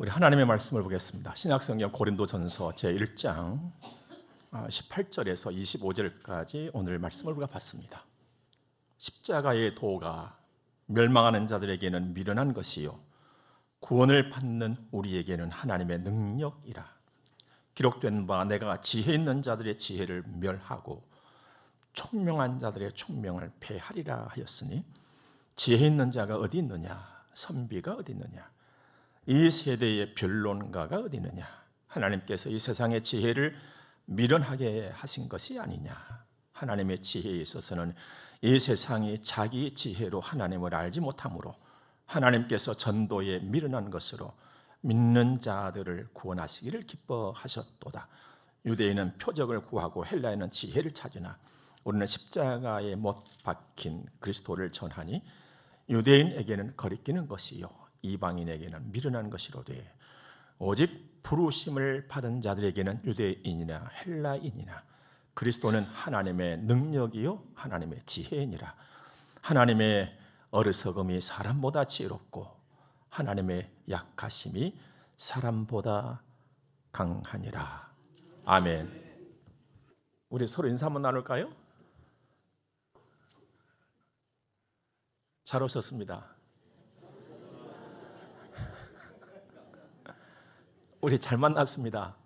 우리 하나님의 말씀을 보겠습니다. 신약성경 고린도전서 제1장 18절에서 25절까지 오늘 말씀을 우리가 봤습니다. 십자가의 도가 멸망하는 자들에게는 미련한 것이요 구원을 받는 우리에게는 하나님의 능력이라. 기록된 바 내가 지혜 있는 자들의 지혜를 멸하고 총명한 자들의 총명을 패하리라 하였으니 지혜 있는 자가 어디 있느냐, 선비가 어디 있느냐, 이 세대의 변론가가 어디 있느냐. 하나님께서 이 세상의 지혜를 미련하게 하신 것이 아니냐. 하나님의 지혜에 있어서는 이 세상이 자기 지혜로 하나님을 알지 못하므로 하나님께서 전도에 미련한 것으로 믿는 자들을 구원하시기를 기뻐하셨도다. 유대인은 표적을 구하고 헬라인은 지혜를 찾으나 우리는 십자가에 못 박힌 그리스도를 전하니 유대인에게는 거리끼는 것이요 이방인에게는 미련한 것이로되 오직 부르심을 받은 자들에게는 유대인이나 헬라인이나 그리스도는 하나님의 능력이요 하나님의 지혜이니라. 하나님의 어리석음이 사람보다 지혜롭고 하나님의 약하심이 사람보다 강하니라. 아멘. 우리 서로 인사 한번 나눌까요? 잘 오셨습니다. 우리 잘 만났습니다.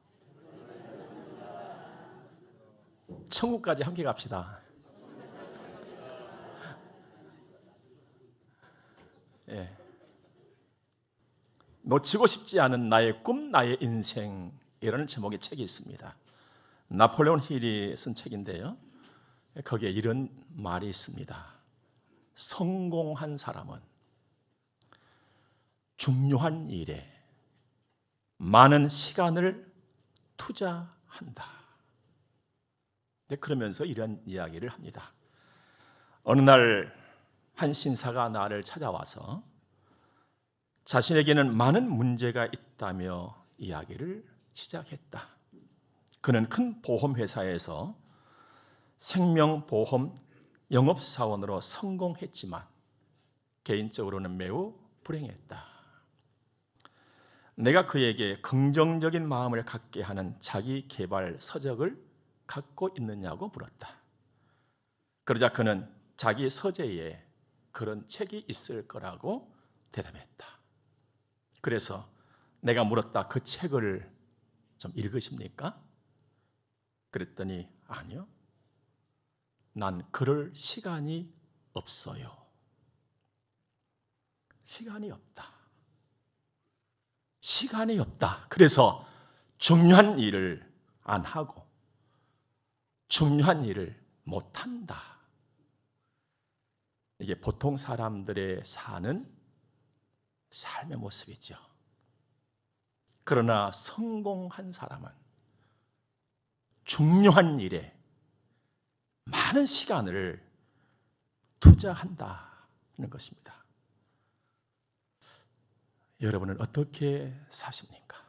천국까지 함께 갑시다. 예. 놓치고 싶지 않은 나의 꿈, 나의 인생이라는 제목의 책이 있습니다. 나폴레온 힐이 쓴 책인데요. 거기에 이런 말이 있습니다. 성공한 사람은 중요한 일에 많은 시간을 투자한다. 그러면서 이런 이야기를 합니다. 어느 날 한 신사가 나를 찾아와서 자신에게는 많은 문제가 있다며 이야기를 시작했다. 그는 큰 보험회사에서 생명보험 영업사원으로 성공했지만 개인적으로는 매우 불행했다. 내가 그에게 긍정적인 마음을 갖게 하는 자기 개발 서적을 갖고 있느냐고 물었다. 그러자 그는 자기 서재에 그런 책이 있을 거라고 대답했다. 그래서 내가 물었다. 그 책을 좀 읽으십니까? 그랬더니 아니요. 난 그럴 시간이 없어요. 시간이 없다. 시간이 없다. 그래서 중요한 일을 안 하고 중요한 일을 못 한다. 이게 보통 사람들의 사는 삶의 모습이죠. 그러나 성공한 사람은 중요한 일에 많은 시간을 투자한다는 것입니다. 여러분은 어떻게 사십니까?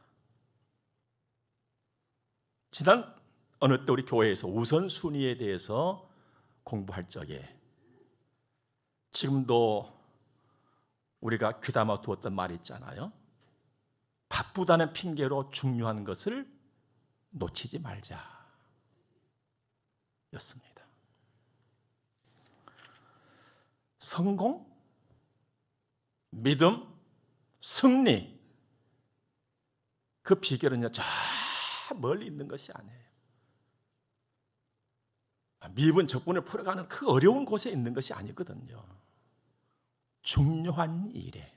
지난 어느 때 우리 교회에서 우선순위에 대해서 공부할 적에 지금도 우리가 귀담아 두었던 말이 있잖아요. 바쁘다는 핑계로 중요한 것을 놓치지 말자 였습니다. 성공, 믿음, 승리, 그 비결은요 저 멀리 있는 것이 아니에요. 미분 적분을 풀어가는 그 어려운 곳에 있는 것이 아니거든요. 중요한 일에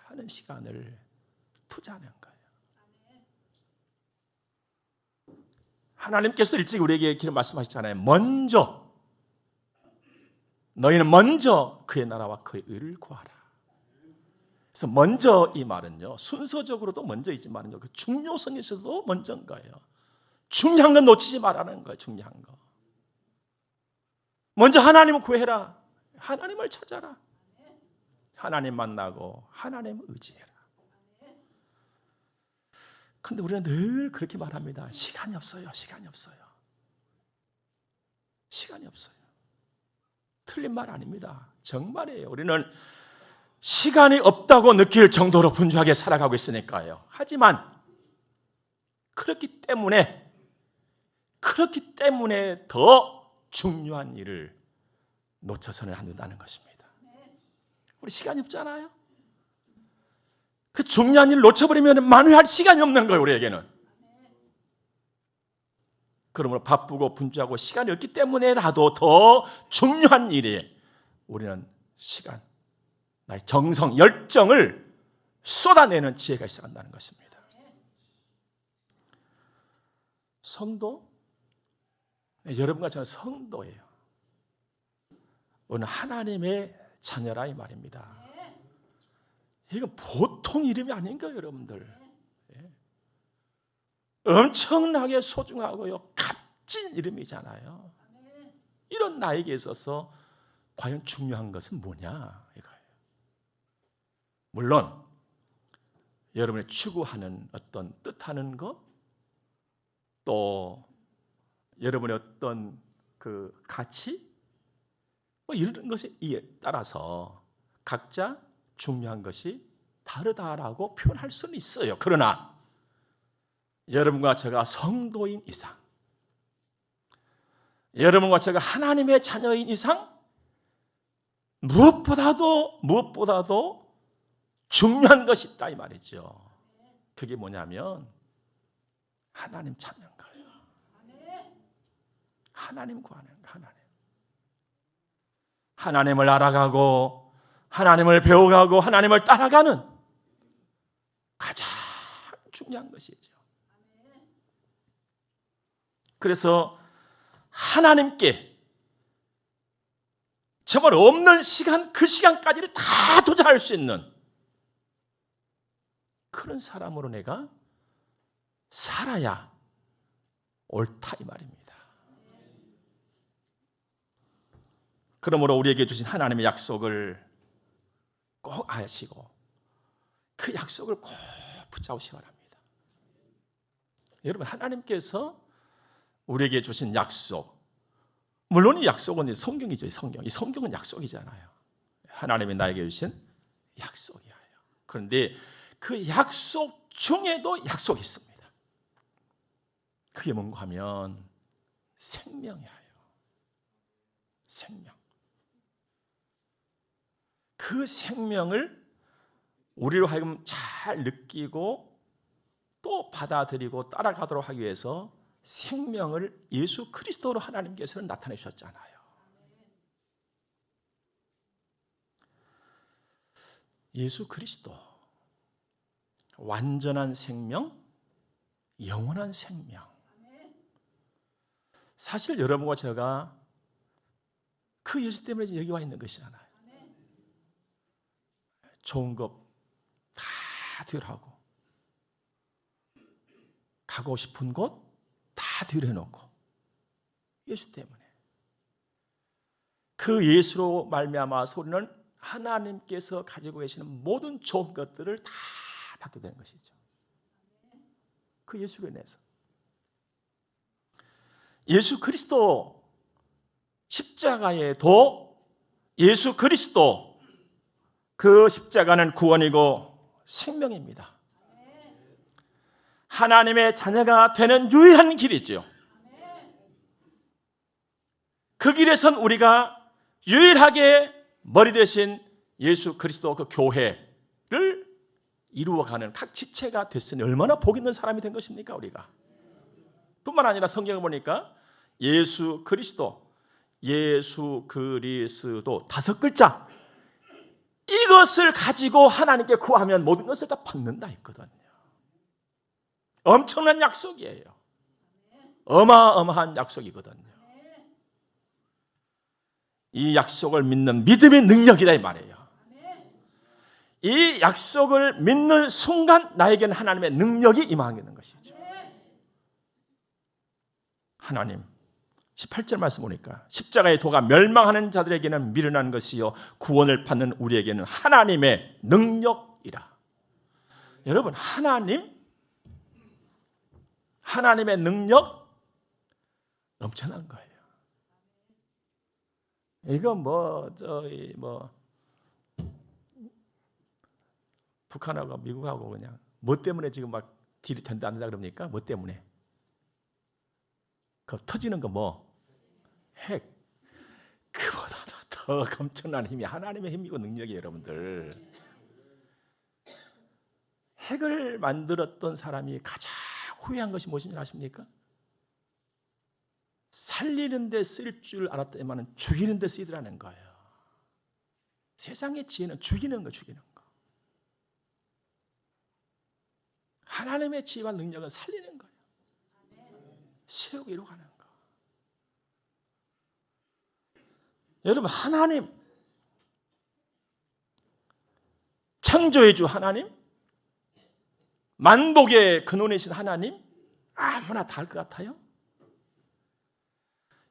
많은 시간을 투자하는 거예요. 하나님께서 일찍 우리에게 이렇게 말씀하셨잖아요. 너희는 먼저 그의 나라와 그의 의를 구하라. 그래서 먼저 이 말은요 순서적으로도 먼저이지만요 그 중요성에 있어서도 먼저인 거예요. 중요한 건 놓치지 말라는 거예요. 중요한 거. 먼저 하나님을 구해라. 하나님을 찾아라. 하나님 만나고 하나님 의지해라. 그런데 우리는 늘 그렇게 말합니다. 시간이 없어요. 시간이 없어요. 시간이 없어요. 틀린 말 아닙니다. 정말이에요. 우리는 시간이 없다고 느낄 정도로 분주하게 살아가고 있으니까요. 하지만 그렇기 때문에 더 중요한 일을 놓쳐서는 안 된다는 것입니다. 우리 시간이 없잖아요. 그 중요한 일을 놓쳐버리면 만회할 시간이 없는 거예요, 우리에게는. 그러므로 바쁘고 분주하고 시간이 없기 때문에라도 더 중요한 일에 우리는 시간, 나의 정성, 열정을 쏟아내는 지혜가 있어야 한다는 것입니다. 성도? 여러분과 저는 성도예요. 오늘 하나님의 자녀라 이 말입니다. 이건 보통 이름이 아닌 거예요, 여러분들. 엄청나게 소중하고요, 값진 이름이잖아요. 이런 나에게 있어서 과연 중요한 것은 뭐냐 이거예요. 물론 여러분이 추구하는 어떤 뜻하는 것, 또 여러분의 어떤 그 가치, 뭐 이런 것에 따라서 각자 중요한 것이 다르다라고 표현할 수는 있어요. 그러나 여러분과 제가 성도인 이상, 여러분과 제가 하나님의 자녀인 이상, 무엇보다도 중요한 것이 있다 이 말이죠. 그게 뭐냐면 하나님 찾는 거예요. 하나님 구하는 거예요. 하나님을 알아가고 하나님을 배워가고 하나님을 따라가는 가장 중요한 것이죠. 그래서 하나님께 정말 없는 시간, 그 시간까지를 다 투자할 수 있는 그런 사람으로 내가 살아야 옳다 이 말입니다. 그러므로 우리에게 주신 하나님의 약속을 꼭 아시고 그 약속을 꼭 붙잡으시기 바랍니다. 여러분, 하나님께서 우리에게 주신 약속, 물론 이 약속은 성경이죠. 이 성경은 약속이잖아요. 하나님이 나에게 주신 약속이에요. 그런데 그 약속 중에도 약속이 있습니다. 그게 뭔가 하면 생명이에요. 생명. 그 생명을 우리로 하여금 잘 느끼고 또 받아들이고 따라가도록 하기 위해서 생명을 예수 그리스도로 하나님께서는 나타내셨잖아요. 예수 그리스도, 완전한 생명, 영원한 생명. 사실 여러분과 제가 그 예수 때문에 여기 와 있는 것이잖아요. 좋은 것 다 덜하고 가고 싶은 곳 다 덜해놓고 예수 때문에, 그 예수로 말미암아서 우리는 하나님께서 가지고 계시는 모든 좋은 것들을 다 받게 되는 것이죠. 그 예수로 인해서 예수 그리스도 십자가에도 예수 그리스도 그 십자가는 구원이고 생명입니다. 하나님의 자녀가 되는 유일한 길이지요. 그 길에선 우리가 유일하게 머리 대신 예수 그리스도 그 교회를 이루어가는 각 지체가 됐으니 얼마나 복 있는 사람이 된 것입니까, 우리가. 뿐만 아니라 성경을 보니까 예수 그리스도 다섯 글자, 이것을 가지고 하나님께 구하면 모든 것을 다 받는다 했거든요. 엄청난 약속이에요. 어마어마한 약속이거든요. 이 약속을 믿는 믿음의 능력이다 이 말이에요. 이 약속을 믿는 순간 나에게는 하나님의 능력이 임하는 것이죠. 하나님 18절 말씀 보니까 십자가의 도가 멸망하는 자들에게는 미련한 것이요 구원을 받는 우리에게는 하나님의 능력이라. 여러분, 하나님의 능력 엄청난 거예요. 이거 북한하고 미국하고 그냥 뭐 때문에 지금 막 딜이 된다 안 된다 그럽니까? 뭐 때문에? 그 터지는 거 뭐? 핵. 그보다 더 엄청난 힘이 하나님의 힘이고 능력이에요, 여러분들. 핵을 만들었던 사람이 가장 후회한 것이 무엇인지 아십니까? 살리는 데 쓸 줄 알았더니만 죽이는 데 쓰이더라는 거예요. 세상의 지혜는 죽이는 거, 죽이는 거. 하나님의 지혜와 능력은 살리는 거예요. 세우고 이루어가는 거. 여러분, 하나님, 창조의 주 하나님, 만복의 근원이신 하나님, 아무나 다 알 것 같아요?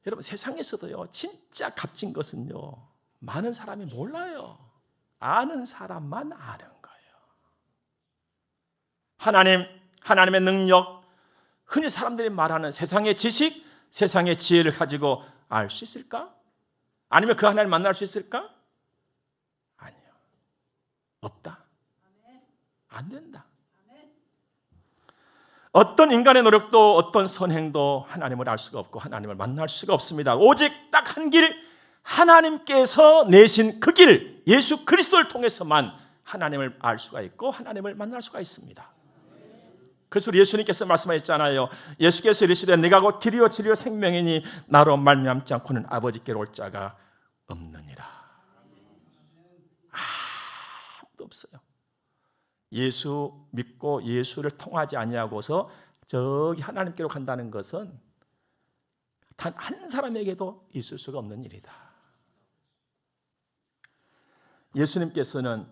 여러분, 세상에서도요, 진짜 값진 것은요, 많은 사람이 몰라요. 아는 사람만 아는 거예요. 하나님의 능력, 흔히 사람들이 말하는 세상의 지식, 세상의 지혜를 가지고 알 수 있을까? 아니면 그 하나님을 만날 수 있을까? 아니요. 없다. 안 된다. 어떤 인간의 노력도 어떤 선행도 하나님을 알 수가 없고 하나님을 만날 수가 없습니다. 오직 딱 한 길, 하나님께서 내신 그 길, 예수 그리스도를 통해서만 하나님을 알 수가 있고 하나님을 만날 수가 있습니다. 그래서 예수님께서 말씀하셨잖아요. 예수께서 이르시되 내가 곧 길이요 진리요 생명이니 나로 말미암지 않고는 아버지께로 올 자가 없느니라. 아무도 없어요. 예수 믿고 예수를 통하지 아니하고서 저기 하나님께로 간다는 것은 단 한 사람에게도 있을 수가 없는 일이다. 예수님께서는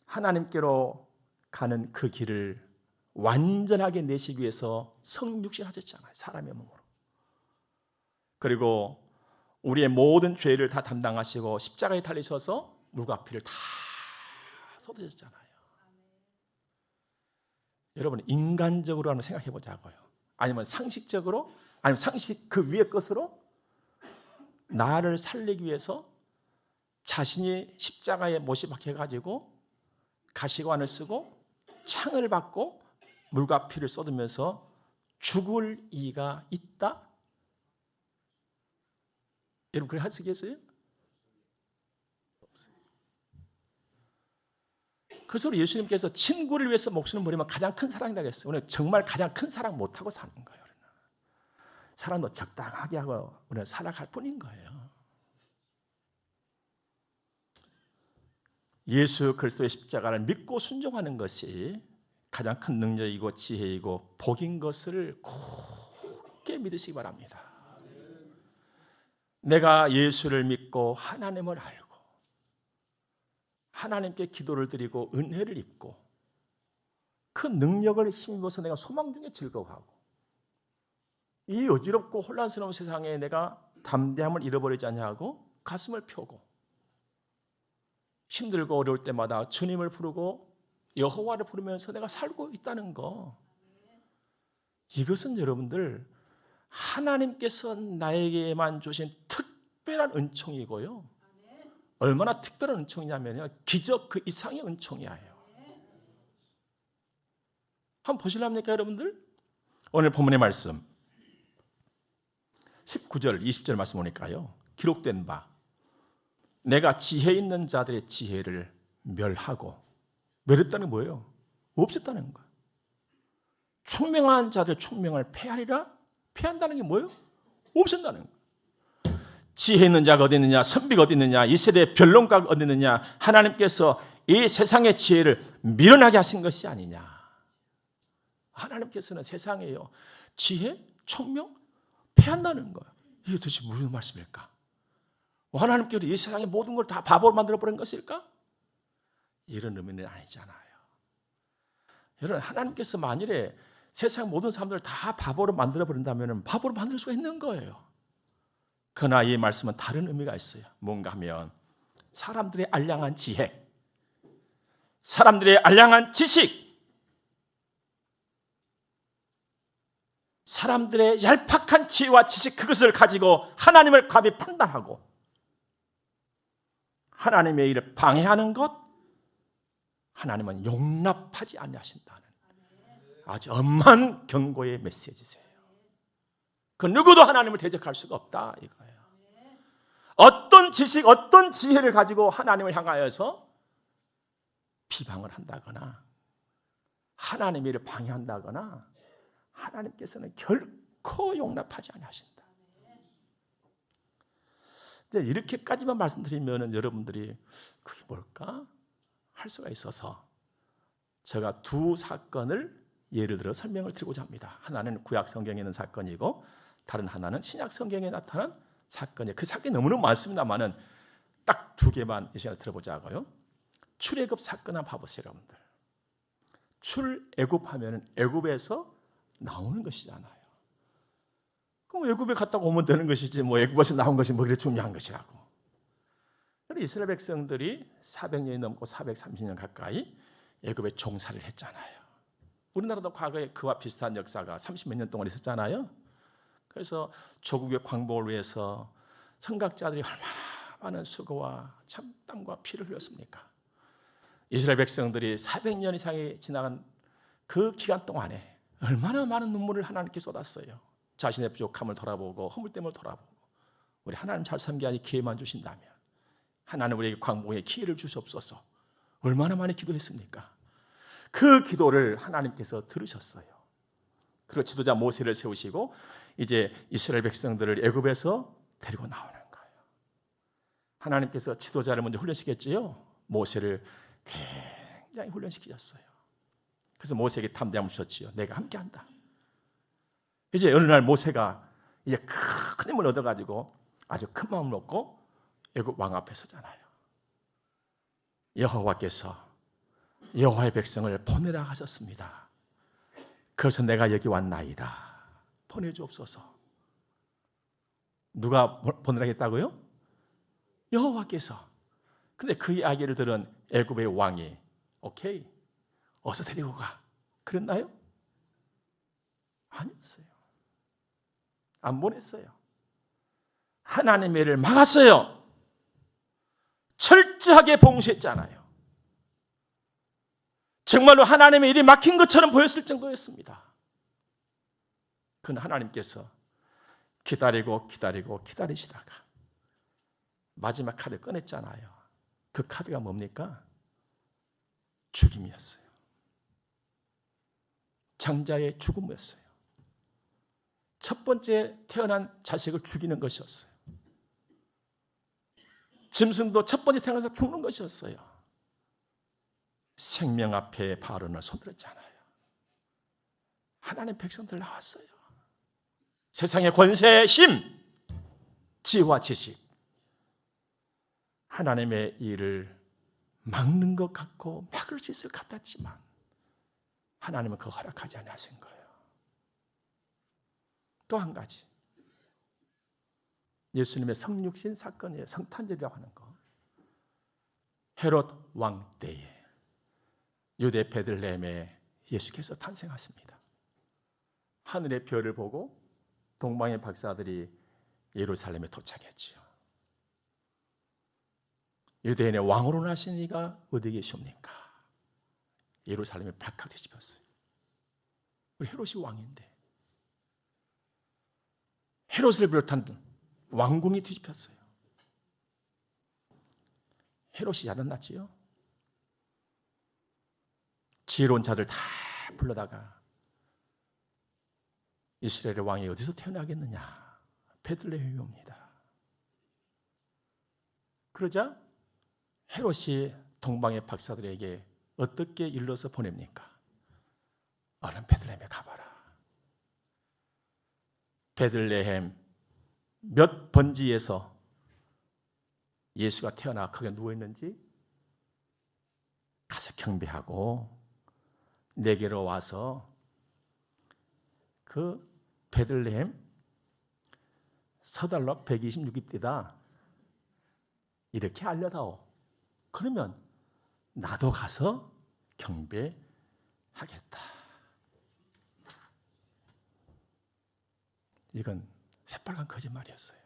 하나님께로 가는 그 길을 완전하게 내시기 위해서 성육신 하셨잖아요. 사람의 몸으로. 그리고 우리의 모든 죄를 다 담당하시고 십자가에 달리셔서 물과 피를 다 쏟으셨잖아요. 여러분, 인간적으로 한번 생각해 보자고요. 아니면 상식적으로, 아니면 상식 그 위의 것으로 나를 살리기 위해서 자신이 십자가에 못이 박혀가지고 가시관을 쓰고 창을 받고 물과 피를 쏟으면서 죽을 이가 있다? 여러분, 그렇게 할 수 있겠어요? 그래서 우리 예수님께서 친구를 위해서 목숨을 버리면 가장 큰 사랑이라고 했어요. 오늘 정말 가장 큰 사랑 못하고 사는 거예요. 사랑도 적당하게 하고 우리는 살아갈 뿐인 거예요. 예수 그리스도의 십자가를 믿고 순종하는 것이 가장 큰 능력이고 지혜이고 복인 것을 굳게 믿으시기 바랍니다. 내가 예수를 믿고 하나님을 알고 하나님께 기도를 드리고 은혜를 입고 그 능력을 힘입어서 내가 소망 중에 즐거워하고 이 어지럽고 혼란스러운 세상에 내가 담대함을 잃어버리지 않냐고 가슴을 펴고 힘들고 어려울 때마다 주님을 부르고 여호와를 부르면서 내가 살고 있다는 거, 이것은 여러분들 하나님께서 나에게만 주신 특별한 은총이고요. 얼마나 특별한 은총이냐면요, 기적 그 이상의 은총이에요. 한번 보실랍니까 여러분들? 오늘 본문의 말씀 19절 20절 말씀 보니까요, 기록된 바 내가 지혜 있는 자들의 지혜를 멸하고, 멸했다는 게 뭐예요? 없앴다는 거예요. 총명한 자들 총명을 폐하리라. 폐한다는 게 뭐예요? 없앤다는 거예요. 지혜 있는 자가 어디 있느냐, 선비가 어디 있느냐, 이 세대의 변론가가 어디 있느냐. 하나님께서 이 세상의 지혜를 밀어나게 하신 것이 아니냐. 하나님께서는 세상에요 지혜, 총명 폐한다는 거예요. 이게 도대체 무슨 말씀일까? 하나님께서 이 세상의 모든 걸 다 바보로 만들어버린 것일까? 이런 의미는 아니잖아요. 여러분, 하나님께서 만일에 세상 모든 사람들을 다 바보로 만들어버린다면 바보로 만들 수가 있는 거예요. 그러나 이 말씀은 다른 의미가 있어요. 뭔가 하면 사람들의 알량한 지혜, 사람들의 알량한 지식, 사람들의 얄팍한 지혜와 지식, 그것을 가지고 하나님을 감히 판단하고 하나님의 일을 방해하는 것, 하나님은 용납하지 아니하신다는 아주 엄한 경고의 메시지세요. 그 누구도 하나님을 대적할 수가 없다 이거예요. 어떤 지식, 어떤 지혜를 가지고 하나님을 향하여서 비방을 한다거나 하나님의 일을 방해한다거나 하나님께서는 결코 용납하지 아니하신다. 이제 이렇게까지만 말씀드리면 여러분들이 그게 뭘까 할 수가 있어서 제가 두 사건을 예를 들어 설명을 드리고자 합니다. 하나는 구약 성경에 있는 사건이고 다른 하나는 신약 성경에 나타난 사건이에요. 그 사건이 너무너무 많습니다만은 딱 두 개만 이 시간에 들어보자고요. 출애굽 사건 한번 봐보세요, 여러분들. 출애굽하면은 애굽에서 나오는 것이잖아요. 그럼 애굽에 갔다가 오면 되는 것이지 뭐 애굽에서 나온 것이 뭐 그렇게 중요한 것이라고. 이스라엘 백성들이 400년이 넘고 430년 가까이 애굽에 종살이를 했잖아요. 우리나라도 과거에 그와 비슷한 역사가 30몇 년 동안 있었잖아요. 그래서 조국의 광복을 위해서 선각자들이 얼마나 많은 수고와 참 땀과 피를 흘렸습니까? 이스라엘 백성들이 400년 이상이 지나간 그 기간 동안에 얼마나 많은 눈물을 하나님께 쏟았어요. 자신의 부족함을 돌아보고 허물됨을 돌아보고 우리 하나님 잘 섬기기 기회만 주신다면 하나님 우리에게 광복의 기회를 주시옵소서. 얼마나 많이 기도했습니까? 그 기도를 하나님께서 들으셨어요. 그리고 지도자 모세를 세우시고 이제 이스라엘 백성들을 애굽에서 데리고 나오는 거예요. 하나님께서 지도자를 먼저 훈련시켰지요. 모세를 굉장히 훈련시키셨어요. 그래서 모세에게 담대함을 주셨지요. 내가 함께한다. 이제 어느 날 모세가 이제 큰 힘을 얻어가지고 아주 큰 마음을 먹고 애굽 왕 앞에 서잖아요. 여호와께서 여호와의 백성을 보내라 하셨습니다. 그래서 내가 여기 왔나이다. 보내주옵소서. 누가 보내라 했다고요? 여호와께서. 근데 그 이야기를 들은 애굽의 왕이 오케이, 어서 데리고 가. 그랬나요? 아니었어요. 안 보냈어요. 하나님의 일을 막았어요. 철저하게 봉쇄했잖아요. 정말로 하나님의 일이 막힌 것처럼 보였을 정도였습니다. 그는 하나님께서 기다리고 기다리시다가 마지막 카드 꺼냈잖아요. 그 카드가 뭡니까? 죽임이었어요. 장자의 죽음이었어요. 첫 번째 태어난 자식을 죽이는 것이었어요. 짐승도 첫 번째 태어나서 죽는 것이었어요. 생명 앞에 바로는 손들었잖아요. 하나님 백성들 나왔어요. 세상의 권세, 힘, 지혜와 지식, 하나님의 일을 막는 것 같고 막을 수 있을 것 같았지만 하나님은 그거 허락하지 않으신 거예요. 또 한 가지, 예수님의 성육신 사건이에요. 성탄절이라고 하는 거. 헤롯 왕 때에 유대 베들레헴에 예수께서 탄생하십니다. 하늘의 별을 보고 동방의 박사들이 예루살렘에 도착했지요. 유대인의 왕으로 나신 이가 어디 계십니까? 예루살렘에 발칵 뒤집혔어요. 우리 헤롯이 왕인데 헤롯을 비롯한 왕궁이 뒤집혔어요. 헤롯이 야단났지요. 지혜로운 자들 다 불러다가 이스라엘의 왕이 어디서 태어나겠느냐? 베들레헴이 옵니다. 그러자 헤롯이 동방의 박사들에게 어떻게 일러서 보냅니까? 얼른 베들레헴에 가봐라. 베들레헴 몇 번지에서 예수가 태어나 거기에 누워있는지 가서 경배하고 내게로 와서 그 베들레헴 서달록 126입니다. 이렇게 알려다오. 그러면 나도 가서 경배하겠다. 이건 새빨간 거짓말이었어요.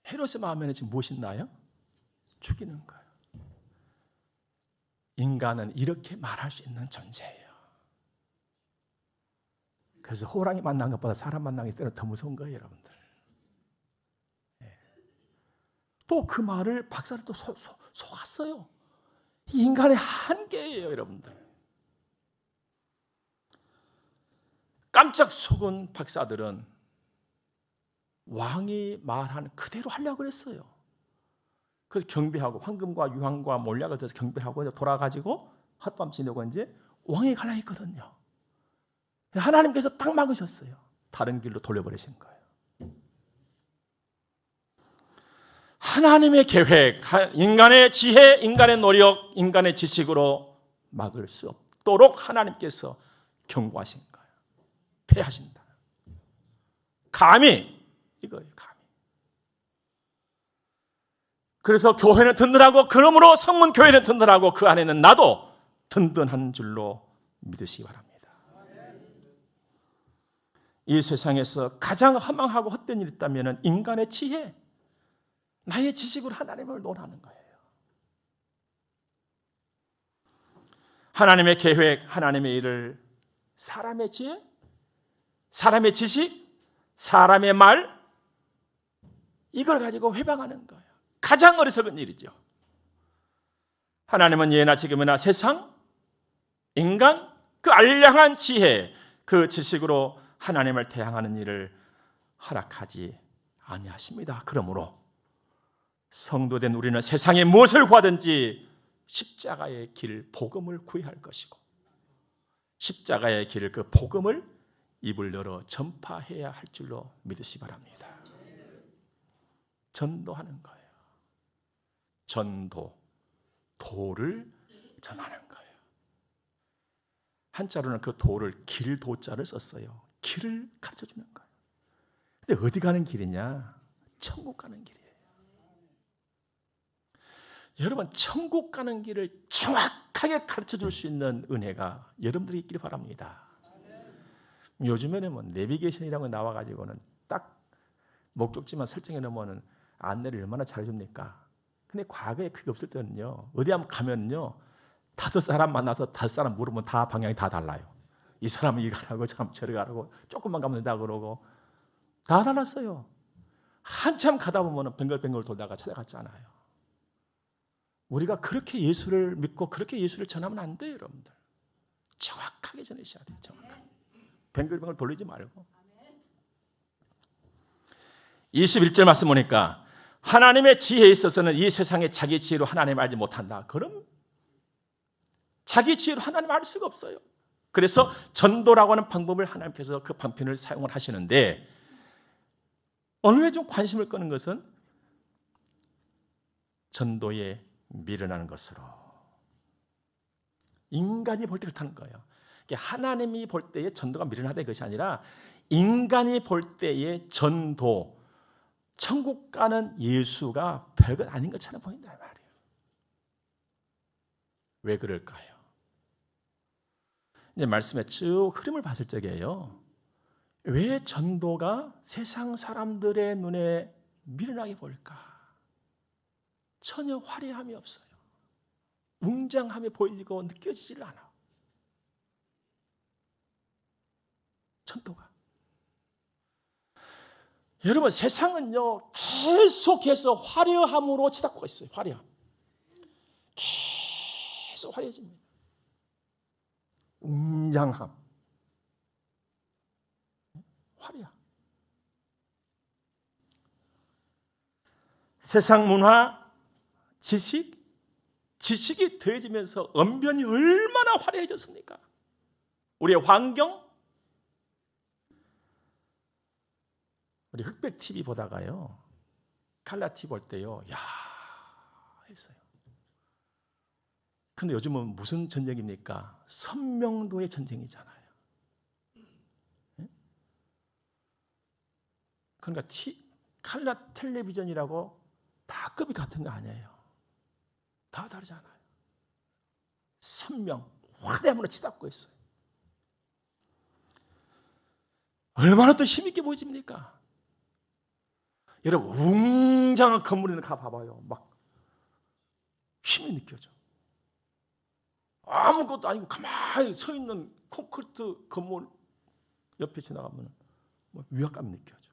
헤롯의 마음에는 지금 무엇이 있나요? 죽이는 거예요. 인간은 이렇게 말할 수 있는 존재예요. 그래서 호랑이 만난 것보다 사람 만난 게 때는 더 무서운 거예요, 여러분들. 또 그 말을 박사를 또 속았어요. 인간의 한계예요, 여러분들. 깜짝 속은 박사들은 왕이 말한 그대로 하려고 그랬어요. 그래서 경배하고 황금과 유황과 몰약을 들어서 경배하고 돌아가지고 헛밤 지내고 이제 왕이 가려 했거든요. 하나님께서 딱 막으셨어요. 다른 길로 돌려버리신 거예요. 하나님의 계획, 인간의 지혜, 인간의 노력, 인간의 지식으로 막을 수 없도록 하나님께서 경고하신 거예요. 패하신다. 감히 이거예요. 감히. 그래서 교회는 든든하고, 그러므로 성문 교회는 든든하고 그 안에는 나도 든든한 줄로 믿으시기 바랍니다. 이 세상에서 가장 허망하고 헛된 일이 있다면 인간의 지혜, 나의 지식으로 하나님을 논하는 거예요. 하나님의 계획, 하나님의 일을 사람의 지혜, 사람의 지식, 사람의 말, 이걸 가지고 회방하는 거예요. 가장 어리석은 일이죠. 하나님은 예나 지금이나 세상, 인간, 그 알량한 지혜, 그 지식으로 하나님을 대항하는 일을 허락하지 아니하십니다. 그러므로 성도된 우리는 세상에 무엇을 구하든지 십자가의 길, 복음을 구해야 할 것이고, 십자가의 길, 그 복음을 입을 열어 전파해야 할 줄로 믿으시 바랍니다. 전도하는 거예요. 전도, 도를 전하는 거예요. 한자로는 그 도를 길도자를 썼어요. 길을 가르쳐주는 거예요. 근데 어디 가는 길이냐? 천국 가는 길이에요. 여러분, 천국 가는 길을 정확하게 가르쳐줄 수 있는 은혜가 여러분들이 있길 바랍니다. 요즘에는 뭐 내비게이션이라고 나와가지고는 딱 목적지만 설정해 놓으면 안내를 얼마나 잘해줍니까? 근데 과거에 그게 없을 때는요, 어디 한번 가면요, 5사람 만나서 5사람 물으면 다 방향이 다 달라요. 이 사람은 이 가라고, 참 저리 가라고, 조금만 가면 된다 그러고 다 달랐어요. 한참 가다 보면 뱅글뱅글 돌다가 찾아갔잖아요. 우리가 그렇게 예수를 믿고 그렇게 예수를 전하면 안 돼요, 여러분들. 정확하게 전하셔야 돼요. 정확하게. 뱅글뱅글 돌리지 말고. 21절 말씀 보니까 하나님의 지혜에 있어서는 이 세상에 자기 지혜로 하나님을 알지 못한다. 그럼 자기 지혜로 하나님을 알 수가 없어요. 그래서 전도라고 하는 방법을 하나님께서 그 방편을 사용을 하시는데, 오늘 좀 관심을 끄는 것은 전도에 미련하는 것으로 인간이 볼 때 그렇다는 거예요. 하나님이 볼 때의 전도가 미련하다 이것이 아니라 인간이 볼 때의 전도, 천국 가는 예수가 별것 아닌 것처럼 보인다 말이에요. 왜 그럴까요? 이제 말씀의 쭉 흐름을 봤을 적에요, 왜 전도가 세상 사람들의 눈에 미련하게 보일까? 전혀 화려함이 없어요. 웅장함이 보이고 느껴지질 않아. 전도가. 여러분, 세상은요 계속해서 화려함으로 치닫고 있어요. 화려함. 계속 화려해집니다. 웅장함, 화려함. 세상 문화, 지식이 더해지면서 언변이 얼마나 화려해졌습니까? 우리의 환경, 우리 흑백 TV 보다가요, 칼라 TV 볼 때요, 야 했어요. 근데 요즘은 무슨 전쟁입니까? 선명도의 전쟁이잖아요. 그러니까 칼라 텔레비전이라고 다 급이 같은 거 아니에요. 다 다르잖아요. 선명, 화려함으로 치닫고 있어요. 얼마나 또 힘있게 보여집니까? 여러분, 웅장한 건물에는 가봐봐요. 막 힘이 느껴져. 아무것도 아니고 가만히 서 있는 콘크리트 건물 옆에 지나가면 위압감이 느껴져.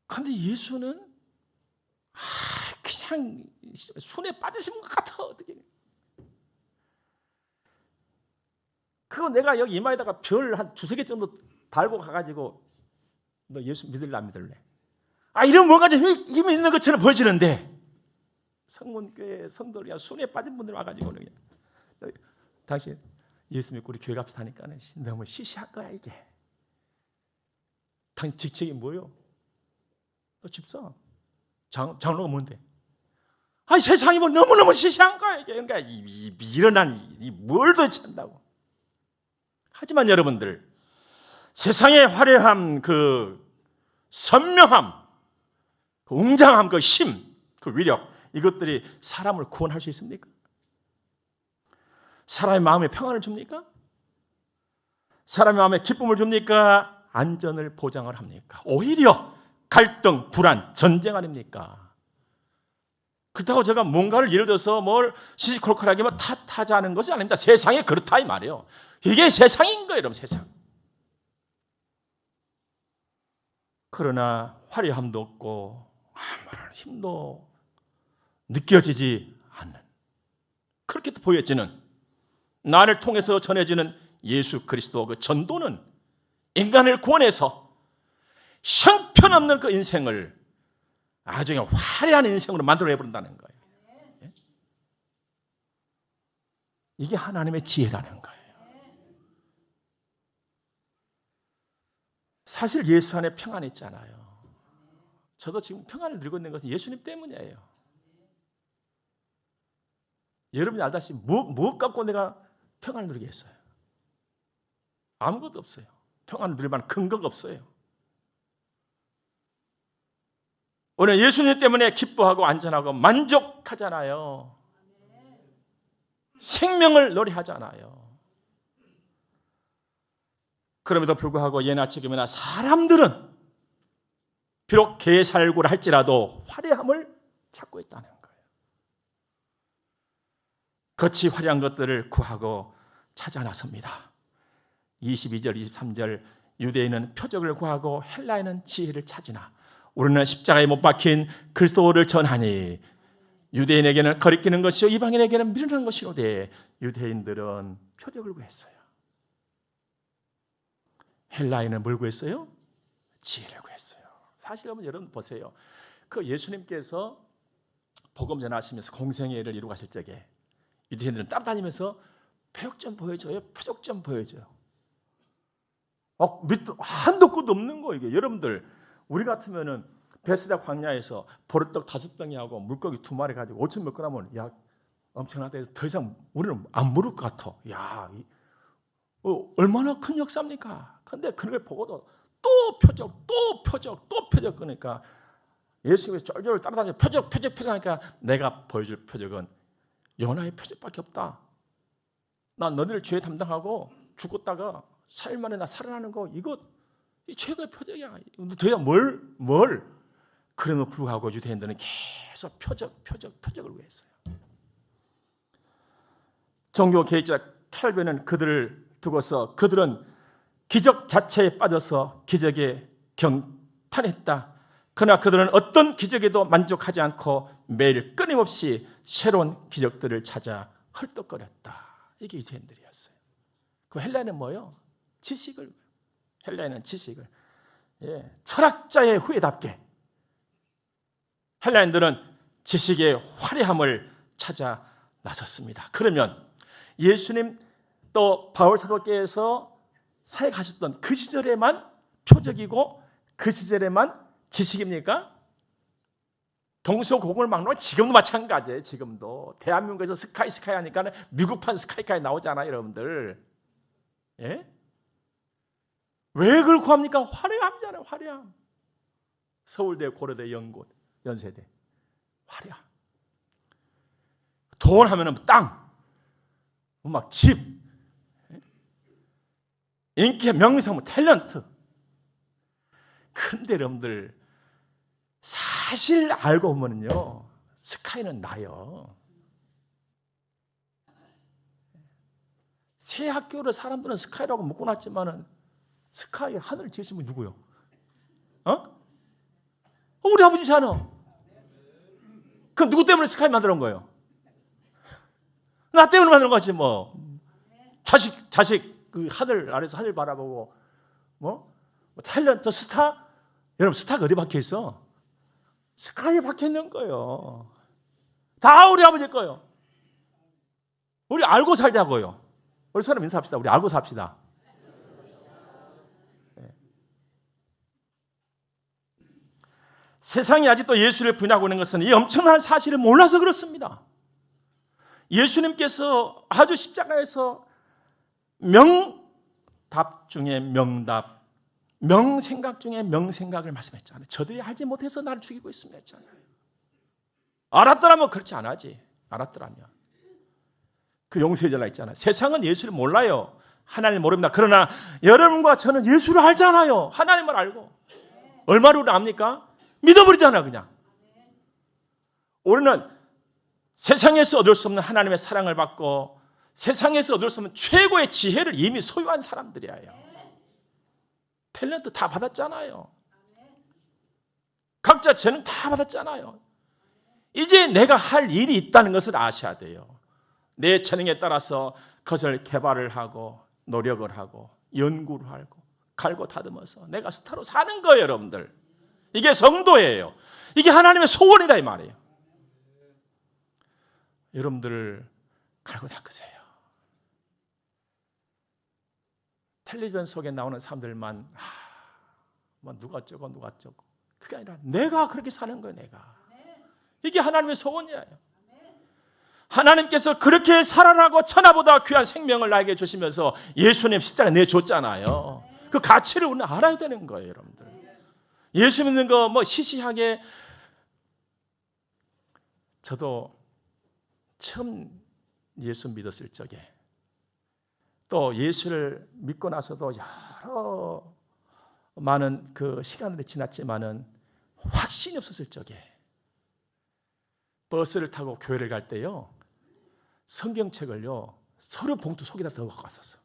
그런데 예수는 그냥 순에 빠지신 것 같아. 어떻게? 그거 내가 여기 이마에다가 별 한 2-3개 정도 달고 가가지고 너 예수 믿을래 안 믿을래? 이런 뭔가 좀 힘이 있는 것처럼 보여지는데 성문교회 성도들이 순에 빠진 분들 와가지고 그냥 당신 예수 믿고 우리 교회 갑시다 하니까 너무 시시한 거야 이게. 당신 직책이 뭐요? 너 집사. 장로가 뭔데? 세상이 뭐 너무너무 시시한 거야 이게. 그러니까 미련한 뭘 도대체 한다고. 하지만 여러분들, 세상의 화려함, 그 선명함, 그 웅장함, 그 힘, 그 위력, 이것들이 사람을 구원할 수 있습니까? 사람의 마음에 평안을 줍니까? 사람의 마음에 기쁨을 줍니까? 안전을 보장을 합니까? 오히려 갈등, 불안, 전쟁 아닙니까? 그렇다고 제가 뭔가를 예를 들어서 뭘 시시콜콜하게 탓하자는 것이 아닙니다. 세상이 그렇다 이 말이에요. 이게 세상인 거예요, 여러분. 세상. 그러나 화려함도 없고 아무런 힘도 느껴지지 않는, 그렇게 보여지는, 나를 통해서 전해지는 예수 그리스도 그 전도는 인간을 구원해서 형편없는 그 인생을 아주 그냥 화려한 인생으로 만들어내버린다는 거예요. 이게 하나님의 지혜라는 거예요. 사실 예수 안에 평안이 있잖아요. 저도 지금 평안을 누리고 있는 것은 예수님 때문이에요. 여러분이 알다시피 뭐 갖고 내가 평안을 누리겠어요? 아무것도 없어요. 평안을 누릴 만한 근거가 없어요. 오늘 예수님 때문에 기뻐하고 안전하고 만족하잖아요. 생명을 노래하잖아요. 그럼에도 불구하고 예나 지금이나 사람들은 비록 개살구를 할지라도 화려함을 찾고 있다는 거예요. 겉이 화려한 것들을 구하고 찾아 나섭니다. 22절, 23절, 유대인은 표적을 구하고 헬라인은 지혜를 찾으나 우리는 십자가에 못 박힌 그리스도를 전하니 유대인에게는 거리끼는 것이요 이방인에게는 미련한 것이로되 유대인들은 표적을 구했어요. 헬라인은 뭘 구했어요? 지혜를 구했어요. 사실 여러분 보세요. 그 예수님께서 복음 전하시면서 공생애를 이루고 가실 적에 유대인들은 따라다니면서 표적 좀 보여줘요. 표적 좀 보여줘요. 한도 끝도 없는 거 이게. 여러분들 우리 같으면은 베스다 광야에서 보리떡 5덩이하고 물고기 2마리 가지고 5천 몇 그램은 엄청나다 해서 더 이상 우리는 안 물을 것 같아. 얼마나 큰 역사입니까? 근데 그런 걸 보고도 또 표적 그러니까 예수님이 쫄쫄 따라다니며 표적 하니까 내가 보여줄 표적은 요나의 표적밖에 없다. 난 너희를 죄 담당하고 죽었다가 4일 만에 나 살아나는 거 이거 이 최고의 표적이야. 너희가 뭘? 그럼에도 불구하고 유대인들은 계속 표적을 구했어요. 종교 개혁자 칼빈은 그들을 두고서 그들은 기적 자체에 빠져서 기적에 경탄했다. 그러나 그들은 어떤 기적에도 만족하지 않고 매일 끊임없이 새로운 기적들을 찾아 헐떡거렸다. 이게 유대인들이었어요. 그 헬라인은 뭐요? 헬라인은 지식을. 철학자의 후예답게 헬라인들은 지식의 화려함을 찾아 나섰습니다. 그러면 예수님 또 바울 사도께서 사역하셨던 그 시절에만 표적이고 그 시절에만 지식입니까? 동서고금을 막론하면 지금도 마찬가지예요. 지금도 대한민국에서 스카이 하니까 미국판 스카이까지 나오잖아요, 여러분들. 예? 왜 그걸 구합니까? 화려함이잖아요, 화려함. 서울대, 고려대, 연고, 연세대, 화려함. 돈 하면은 땅, 막 집, 인기, 명성, 탤런트. 근데 여러분들 사실 알고 보면요, 스카이는 나요. 새 학교를 사람들은 스카이라고 묶어놨지만은 스카이 하늘을 지으신 분이 누구요? 우리 아버지잖아. 그럼 누구 때문에 스카이 만들어 거예요? 나 때문에 만든 거지 뭐. 자식 그 하늘 아래서 하늘 바라보고 뭐 탤런트 스타? 여러분 스타가 어디 박혀 있어? 스카이에 박혀 있는 거예요. 다 우리 아버지 거예요. 우리 알고 살자고요. 우리 서로 인사합시다. 우리 알고 삽시다. 네. 세상이 아직도 예수를 부인하고 있는 것은 이 엄청난 사실을 몰라서 그렇습니다. 예수님께서 아주 십자가에서 명답 중에 명답, 명생각 중에 명생각을 말씀했잖아요. 저들이 알지 못해서 나를 죽이고 있습니다 했잖아요. 알았더라면 그렇지 않아지. 알았더라면. 그 용서의 전라 있잖아요. 세상은 예수를 몰라요. 하나님을 모릅니다. 그러나 여러분과 저는 예수를 알잖아요. 하나님을 알고. 얼마나 우리를 압니까? 믿어버리잖아 그냥. 우리는 세상에서 얻을 수 없는 하나님의 사랑을 받고 세상에서 얻을 수 없는 최고의 지혜를 이미 소유한 사람들이에요. 탤런트 다 받았잖아요. 각자 재능 다 받았잖아요. 이제 내가 할 일이 있다는 것을 아셔야 돼요. 내 재능에 따라서 그것을 개발을 하고 노력을 하고 연구를 하고 갈고 다듬어서 내가 스타로 사는 거예요 여러분들. 이게 성도예요. 이게 하나님의 소원이다 이 말이에요. 여러분들을 갈고 닦으세요. 텔레비전 속에 나오는 사람들만 뭐 누가 어쩌고 누가 어쩌고 그게 아니라 내가 그렇게 사는 거예요. 내가. 이게 하나님의 소원이에요. 하나님께서 그렇게 살아라고 천하보다 귀한 생명을 나에게 주시면서 예수님 십자가 내줬잖아요. 그 가치를 우리는 알아야 되는 거예요 여러분들. 예수 믿는 거 뭐 시시하게. 저도 처음 예수 믿었을 적에 또 예수를 믿고 나서도 여러 많은 그 시간들이 지났지만은 확신이 없었을 적에 버스를 타고 교회를 갈 때요 성경책을요 서류 봉투 속에다 넣어 갖고 왔었어.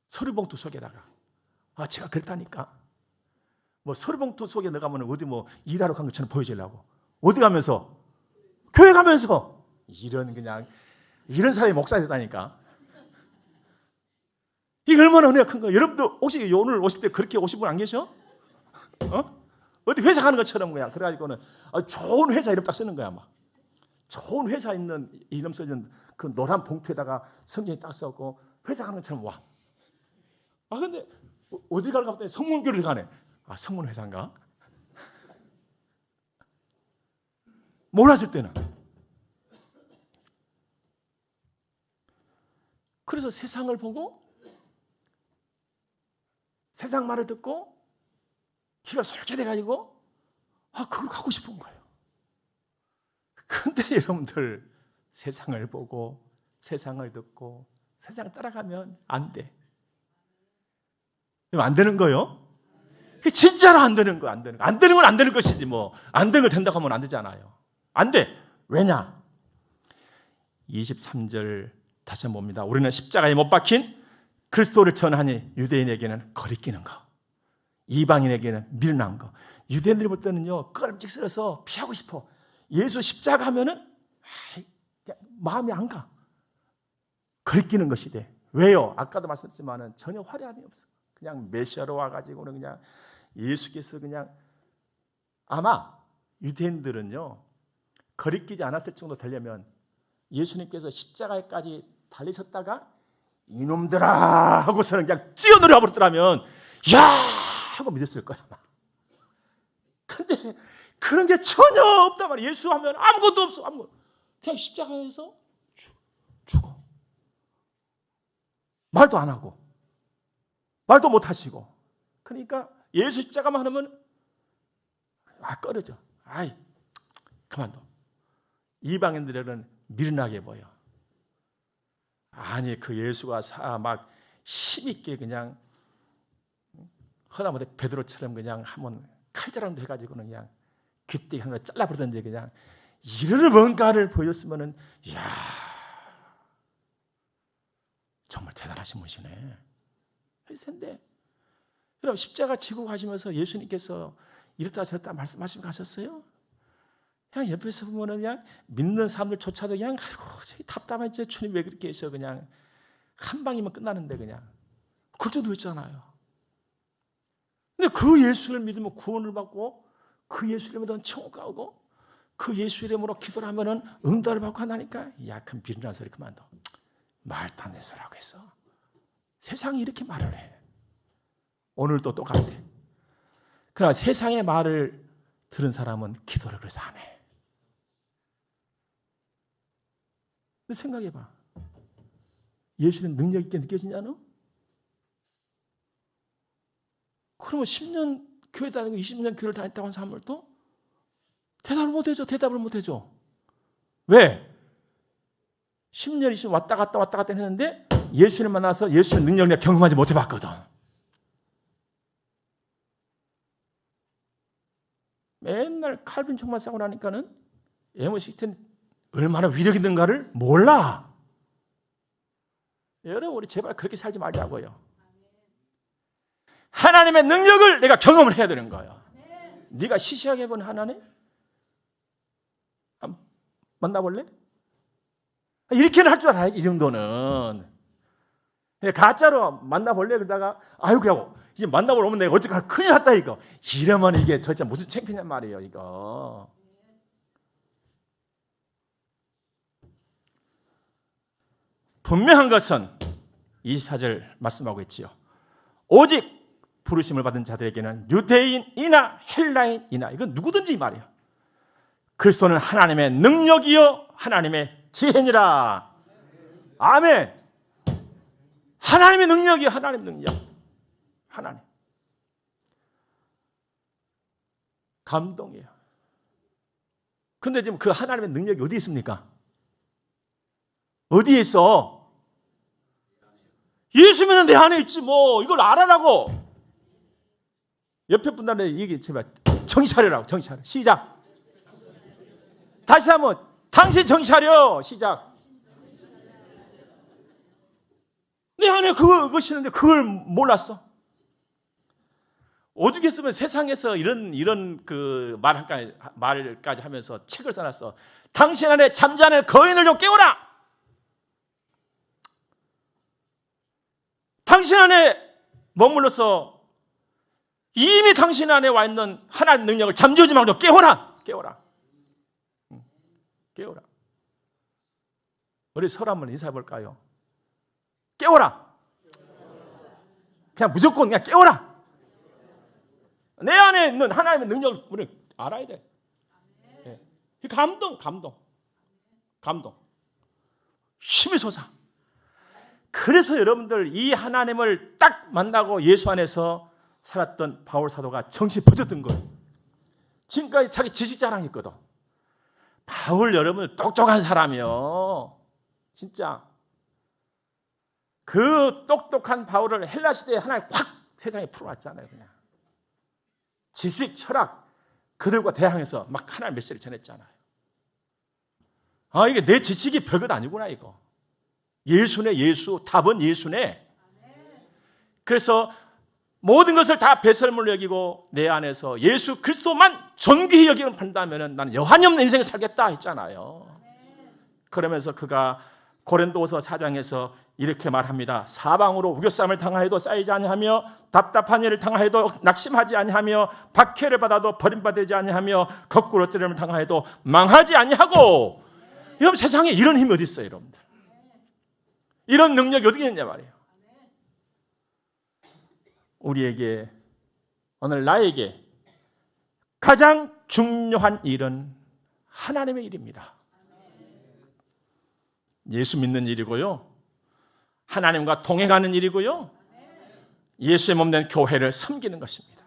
서류 봉투 속에다가. 제가 그랬다니까. 뭐 서류 봉투 속에 넣어가면 어디 뭐 일하러 간 것처럼 보여주려고. 어디 가면서? 교회 가면서. 이런 사람이 목사 됐다니까. 이게 얼마나 은혜가 큰 거예요. 여러분들 혹시 오늘 오실 때 그렇게 오신 분 안 계셔? 어디 회사 가는 것처럼 그냥. 그래가지고는 좋은 회사 이름 딱 쓰는 거야 막. 좋은 회사 있는 이름 써진 그 노란 봉투에다가 성경이 딱 써고 회사 가는 것처럼 와. 근데 어디 가는 가 봤더니 성문교를 가네. 성문회사인가? 몰랐을 때는. 그래서 세상을 보고 세상 말을 듣고 귀가 솔깃해가지고 그걸 갖고 싶은 거예요. 그런데 여러분들 세상을 보고 세상을 듣고 세상 따라가면 안 돼. 안 되는 거예요? 진짜로 안 되는 거, 안 되는 거. 안 되는 건 안 되는 것이지 뭐. 안 되는 걸 된다고 하면 안 되잖아요. 안 돼. 왜냐? 23절 다시 한번 봅니다. 우리는 십자가에 못 박힌 그리스도를 전하니 유대인에게는 거리끼는 거, 이방인에게는 미련한 거. 유대인들이 볼 때는요 끄름직스러워서 피하고 싶어. 예수 십자가 하면은 마음이 안 가. 거리끼는 것이 돼. 왜요? 아까도 말씀드렸지만은 전혀 화려함이 없어. 그냥 메시아로 와가지고는 그냥 예수께서 그냥 아마 유대인들은요 거리끼지 않았을 정도 되려면 예수님께서 십자가에까지 달리셨다가 이놈들아 하고서는 그냥 뛰어내려 버렸더라면 야 하고 믿었을 거야. 근데 그런 게 전혀 없단 말이야. 예수 하면 아무것도 없어. 그냥 십자가에서 죽어. 말도 안 하고 말도 못 하시고. 그러니까 예수 십자가만 하면 꺼려져. 그만둬. 이방인들에게는 미련하게 보여. 그 예수가 막 힘있게 그냥 허다못해 베드로처럼 그냥 한번 칼자랑도 해가지고는 그냥 귀띠 하나 잘라버리던지 그냥 이런 뭔가를 보였으면은 정말 대단하신 분이시네. 했을 텐데 여러분 십자가 지고 가시면서 예수님께서 이랬다 저랬다 말씀하시고 가셨어요? 그냥 옆에서 보면은 그냥 믿는 사람들조차도 그냥 아이고 답답하지 주님 왜 그렇게 계셔 그냥 한 방이면 끝나는데 그냥 그럴 도 있잖아요. 근데 그 예수를 믿으면 구원을 받고 그 예수 이름으로 천국 가고 그 예수 이름으로 기도를 하면은 응답을 받고 한다니까. 야, 그럼 비린한 소리 그만둬. 말도 안 되는 소리라고 했어. 세상이 이렇게 말을 해. 오늘도 똑같아. 그러나 세상의 말을 들은 사람은 기도를 그래서 안 해. 근데 생각해봐. 예수는 능력 있게 느껴지냐 너? 그러면 10년 교회 다니고 20년 교회를 다녔다고 한 사람들도 대답을 못 해줘. 왜? 10년, 20년 왔다 갔다 했는데 예수를 만나서 예수의 능력을 경험하지 못해봤거든. 맨날 칼빈 총만 싸고 나니까는 에머시트는 얼마나 위력 있는가를 몰라. 여러분 우리 제발 그렇게 살지 말자고요. 하나님의 능력을 내가 경험을 해야 되는 거예요. 네가 시시하게 본 하나님? 한번 만나볼래? 이렇게는 할 줄 알아야지. 이 정도는. 가짜로 만나볼래? 그러다가 아이고 이제 만나보러 오면 내가 어쨌거나 큰일 났다 이거. 이러면 이게 도대체 무슨 창피냔 말이에요 이거. 분명한 것은 24절 말씀하고 있지요. 오직 부르심을 받은 자들에게는 유대인이나 헬라인이나 이건 누구든지 말이에요. 그리스도는 하나님의 능력이요 하나님의 지혜니라. 아멘. 하나님의 능력이요 하나님의 능력. 하나님. 감동이에요. 근데 지금 그 하나님의 능력이 어디 있습니까? 어디에 있어? 예수 믿는 내 안에 있지 뭐. 이걸 알아라고. 옆에 분들한테 얘기 제발 정신 차려라고. 정신 차려. 시작. 다시 한번 당신 정신 차려. 시작. 내 안에 그것이 있는데 그걸 몰랐어. 오죽했으면 세상에서 이런 그 말까지 하면서 책을 써놨어. 당신 안에 잠자는 거인을 좀 깨워라. 당신 안에 머물러서 이미 당신 안에 와 있는 하나님의 능력을 잠재우지 말고 깨워라. 깨워라. 우리 서로 한번 인사해 볼까요? 깨워라. 그냥 무조건 그냥 깨워라. 내 안에 있는 하나님의 능력을 우리 알아야 돼. 감동. 힘이 솟아. 그래서 여러분들 이 하나님을 딱 만나고 예수 안에서 살았던 바울 사도가 정신이 퍼졌던 거예요. 지금까지 자기 지식 자랑했거든. 바울 여러분 똑똑한 사람이요. 진짜. 그 똑똑한 바울을 헬라 시대에 하나님 확 세상에 풀어왔잖아요. 그냥. 지식, 철학 그들과 대항해서 막 하나님 메시지를 전했잖아요. 아 이게 내 지식이 별것 아니구나 이거. 예수네 예수. 답은 예수네. 그래서 모든 것을 다 배설물로 여기고 내 안에서 예수 그리스도만 존귀히 여기는 판다면 나는 여한이 없는 인생을 살겠다 했잖아요. 그러면서 그가 고린도후서 4장에서 이렇게 말합니다. 사방으로 우겨쌈을 당하여도 쌓이지 아니하며 답답한 일을 당하여도 낙심하지 아니하며 박해를 받아도 버림받지 아니하며 거꾸로 때림을 당하여도 망하지 아니하고. 여러분 세상에 이런 힘이 어디 있어요 여러분들. 이런 능력이 어디 있느냐 말이에요. 우리에게 오늘 나에게 가장 중요한 일은 하나님의 일입니다. 예수 믿는 일이고요. 하나님과 동행하는 일이고요. 예수의 몸 된 교회를 섬기는 것입니다.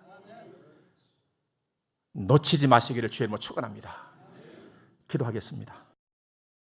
놓치지 마시기를 주의 이름으로 축원합니다. 기도하겠습니다.